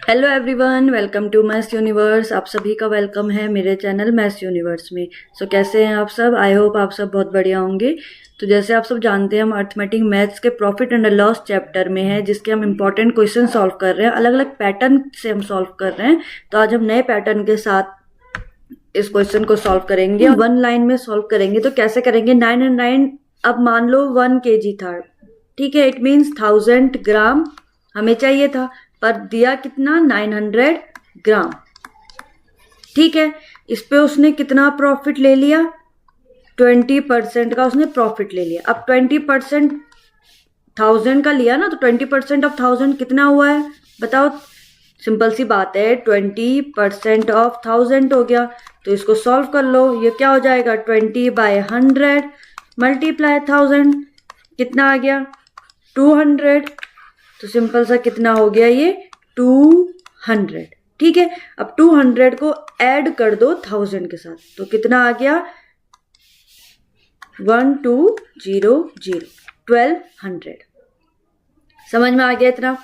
Hello everyone, welcome to maths universe. आप सभी का वेलकम है मेरे चैनल मैथ्स यूनिवर्स में। कैसे हैं आप सब? आई होप आप सब बहुत बढ़िया होंगे। तो जैसे आप सब जानते हैं, हम अर्थमेटिक मैथ्स के प्रॉफिट एंड लॉस चैप्टर में है, जिसके हम इंपॉर्टेंट क्वेश्चन सॉल्व कर रहे हैं। अलग अलग पैटर्न से हम सॉल्व कर रहे हैं। तो आज हम नए पैटर्न के साथ इस क्वेश्चन को सॉल्व करेंगे। वन लाइन में सॉल्व करेंगे। तो कैसे करेंगे? 9 एंड 9, अब मान लो 1 kg था, ठीक है। इट मीन्स 1000 ग्राम हमें चाहिए था, पर दिया कितना? 900 ग्राम, ठीक है। इस पे उसने कितना प्रॉफिट ले लिया? 20% का उसने प्रॉफिट ले लिया। अब 20% 1000 का लिया ना, तो 20% ऑफ 1000 कितना हुआ है बताओ? सिंपल सी बात है, 20% ऑफ 1000 हो गया। तो इसको सॉल्व कर लो। ये क्या हो जाएगा? 20/100 मल्टीप्लाई 1000, कितना आ गया? 200। तो सिंपल सा कितना हो गया ये? 200, ठीक है। अब 200 को ऐड कर दो 1000 के साथ, तो कितना आ गया? 1200, 1200। समझ में आ गया इतना?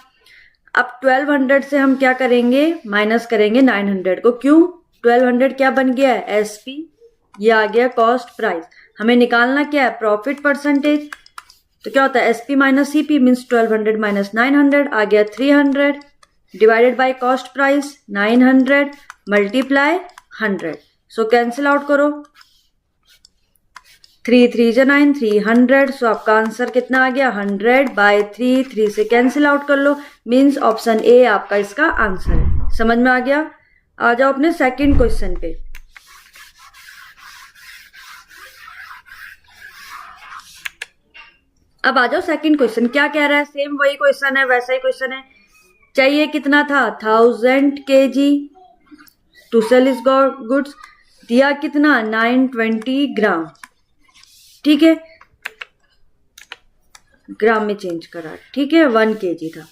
अब 1200 से हम क्या करेंगे? माइनस करेंगे 900 को। क्यों? 1200 क्या बन गया है? एसपी। ये आ गया कॉस्ट प्राइस। हमें निकालना क्या है? Profit percentage. तो क्या होता है? SP minus CP means 1200 minus 900 आ गया 300 divided by cost price 900 multiply 100। So cancel out करो। 3 3 जा 9, 300। सो आपका आंसर कितना आ गया? 100/3। 3 से कैंसिल आउट कर लो, मीन्स ऑप्शन ए आपका इसका आंसर है। समझ में आ गया? आ जाओ अपने सेकंड क्वेश्चन पे। अब आ जाओ सेकंड क्वेश्चन। क्या कह रहा है? सेम वही क्वेश्चन है, वैसा ही क्वेश्चन है। चाहिए कितना था? 1000 kg टू सेल इस गुड्स। दिया कितना? 920 ग्राम, ठीक है। ग्राम में चेंज करा, ठीक है। 1 kg था।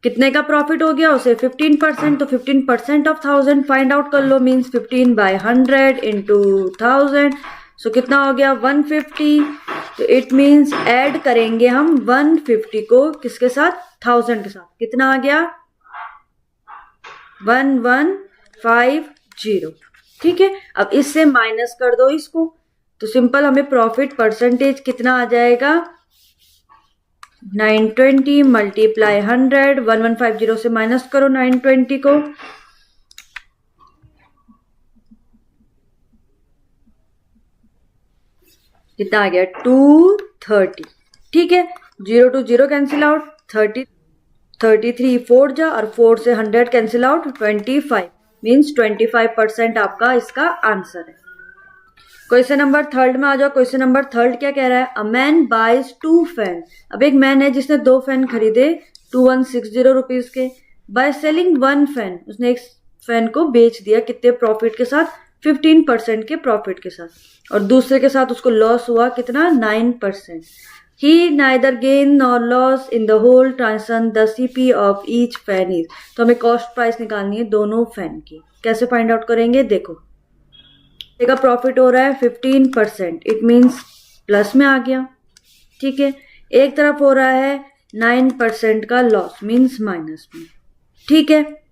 कितने का प्रॉफिट हो गया उसे? 15%। तो 15% ऑफ 1000 फाइंड आउट कर लो, मीन्स 15/100 इंटू 1000। सो कितना हो गया? 150। तो इट मीन्स ऐड करेंगे हम 150 को किसके साथ? 1000 के साथ। कितना आ गया? 1150, ठीक है। अब इससे माइनस कर दो इसको, तो सिंपल हमें प्रॉफिट परसेंटेज कितना आ जाएगा? 920 मल्टीप्लाई 100। 1150 से माइनस करो 920 को, कितना आ गया? 230, ठीक है। 0 to 0 कैंसिल आउट। 33 4 जा, और 4 से 100 कैंसिल आउट। 25 मीन्स 25% आपका इसका आंसर है। क्वेश्चन नंबर थर्ड में आ जाओ। क्वेश्चन नंबर थर्ड क्या कह रहा है? A man buys 2 pen. अब एक मैन है जिसने 2 फैन खरीदे 2160 रुपीज के। बाय सेलिंग 1 फैन, उसने एक फैन को बेच दिया कितने प्रॉफिट के साथ? 15% के प्रॉफिट के साथ। और दूसरे के साथ उसको लॉस हुआ कितना? 9%। He neither gain nor loss in the whole transaction the CP of each fan is. तो हमें कॉस्ट प्राइस निकालनी है दोनों फैन की। कैसे फाइंड आउट करेंगे? देखो, का प्रॉफिट हो रहा है 15%, इट मीन्स प्लस में आ गया, ठीक है। एक तरफ हो रहा है 9% का लॉस, मीन्स माइनस में, ठीक है।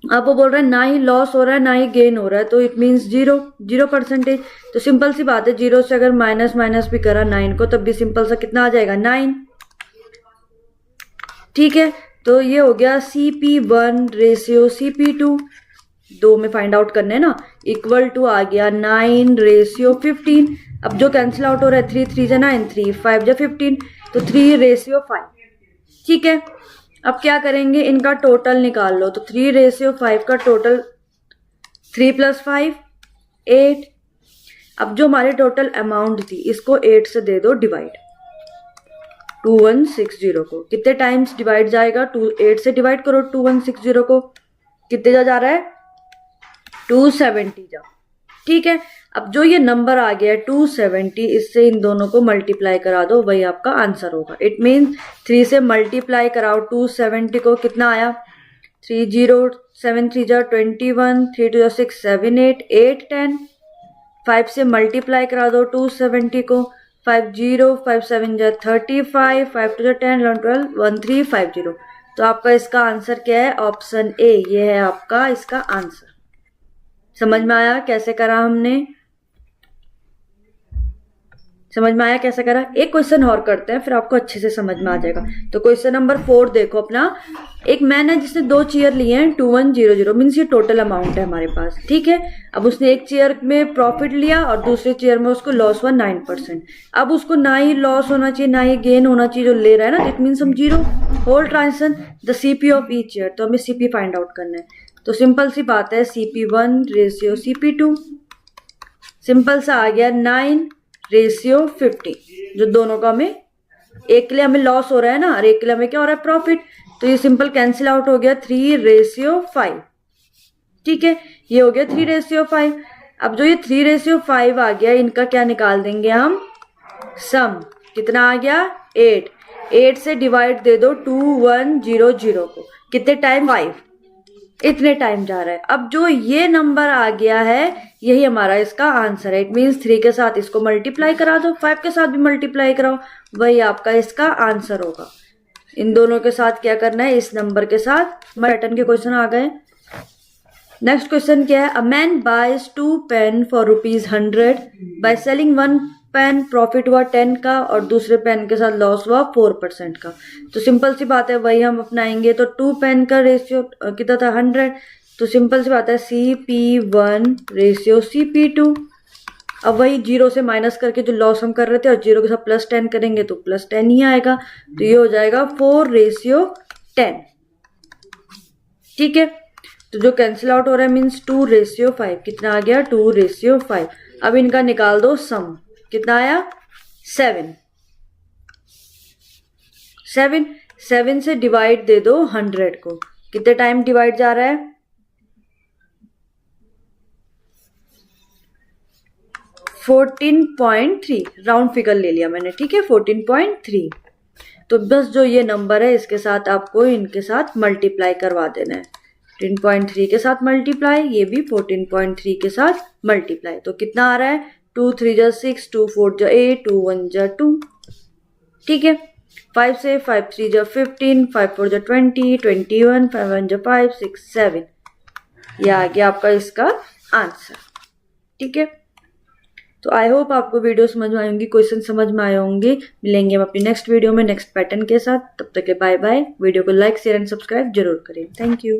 अब वो बोल रहा है ना ही लॉस हो रहा है ना ही गेन हो रहा है, तो इट मीन्स 0%। तो सिंपल सी बात है, 0 से अगर माइनस माइनस भी करा 9 को, तब भी सिंपल सा कितना आ जाएगा? 9, ठीक है। तो ये हो गया CP1 रेशियो CP2, 2 में फाइंड आउट करने ना, इक्वल टू आ गया 9 रेशियो 15। अब जो कैंसिल आउट हो रहा है 3 3 जा 9, 3 5 जा 15, तो 3 रेशियो 5, ठीक है। अब क्या करेंगे? इनका टोटल निकाल लो। तो 3 रेशियो 5 का टोटल 3 + 5 8। अब जो हमारे टोटल अमाउंट थी, इसको 8 से दे दो डिवाइड। 2160 को कितने टाइम्स डिवाइड जाएगा? 8 से डिवाइड करो 2160 को, कितने जा रहा है? 270 जा, ठीक है। अब जो ये नंबर आ गया 270, इससे इन दोनों को मल्टीप्लाई करा दो, वही आपका आंसर होगा। इट मीन्स 3 से मल्टीप्लाई कराओ 270 को, कितना आया? 3 0 7 3 जा 21, 3 2 जा 6 7 8 8 10। 5 से मल्टीप्लाई करा दो 270 को, 5 0 5 7 जा 35, 5 2 जा 10 11 12 1350। तो आपका इसका आंसर क्या है? ऑप्शन ए, ये है आपका इसका आंसर। समझ में आया कैसे करा हमने? समझ में आया कैसे करा? एक क्वेश्चन और करते हैं, फिर आपको अच्छे से समझ में आ जाएगा। तो क्वेश्चन नंबर 4 देखो अपना। एक मैन है जिसने 2 चेयर लिए हैं 2100, मीन्स ये टोटल अमाउंट है हमारे पास, ठीक है। अब उसने एक चेयर में प्रॉफिट लिया और दूसरे चेयर में उसको लॉस हुआ 9%। अब उसको ना ही लॉस होना चाहिए ना ही गेन होना चाहिए, जो ले रहा है ना, इट मीन्स हम zero. Whole transaction the CP of each chair, तो हमें सीपी फाइंड आउट करना है। तो सिंपल सी बात है, CP1 रेशियो CP2, सिंपल सा आ गया 9 रेशियो 50, जो दोनों का हमें, एक के लिए हमें लॉस हो रहा है ना और एक के लिए हमें क्या हो रहा है? प्रॉफिट। तो ये सिंपल कैंसिल आउट हो गया 3 रेशियो 5, ठीक है। ये हो गया 3 रेशियो 5। अब जो ये 3 रेशियो 5 आ गया, इनका क्या निकाल देंगे हम? सम। कितना आ गया? 8। 8 से डिवाइड दे दो 2100 को, कितने टाइम? 5, इतने टाइम जा रहा है। अब जो ये नंबर आ गया है, यही हमारा इसका आंसर है। इट मीन्स 3 के साथ इसको मल्टीप्लाई करा दो, 5 के साथ भी मल्टीप्लाई कराओ, वही आपका इसका आंसर होगा। इन दोनों के साथ क्या करना है? इस नंबर के साथ। पैटर्न के क्वेश्चन आ गए। नेक्स्ट क्वेश्चन क्या है? A man buys 2 pen for ₹100, by selling 1 pen profit हुआ 10 का और दूसरे पेन के साथ लॉस हुआ 4% का। तो सिंपल सी बात है, वही हम अपनाएंगे। तो 2 पेन का रेशियो कितना था? 100। तो सिंपल सी बात है, CP1 रेशियो CP2। अब वही 0 से माइनस करके जो लॉस हम कर रहे थे और 0 के साथ +10 करेंगे तो +10 ही आएगा। तो ये हो जाएगा 4 रेशियो 10, ठीक है। तो जो कैंसिल आउट हो रहा है मीन्स 2 रेशियो 5। कितना आ गया? 2 रेशियो 5। अब इनका निकाल दो सम। कितना आया? 7। 7 से डिवाइड दे दो 100 को, कितने टाइम डिवाइड जा रहा है? 14.3, राउंड फिगर ले लिया मैंने, ठीक है, 14.3। तो बस जो ये नंबर है इसके साथ आपको इनके साथ मल्टीप्लाई करवा देना है। 14.3 के साथ मल्टीप्लाई, ये भी 14.3 के साथ मल्टीप्लाई। तो कितना आ रहा है? 2 3 जा 6, 2 4 जा 8, 2 1 जा 2, ठीक है। 5 से 5 3 जा 15, 5 4 जा 20, 21, 5 1 जा 5 6 7। ये आ गया आपका इसका आंसर, ठीक है। तो आई होप आपको वीडियो समझ में आई होंगी, क्वेश्चन समझ में आए होंगे। मिलेंगे हम अपनी नेक्स्ट वीडियो में नेक्स्ट पैटर्न के साथ। तब तक के बाय बाय। वीडियो को लाइक शेयर एंड सब्सक्राइब जरूर करें। Thank you.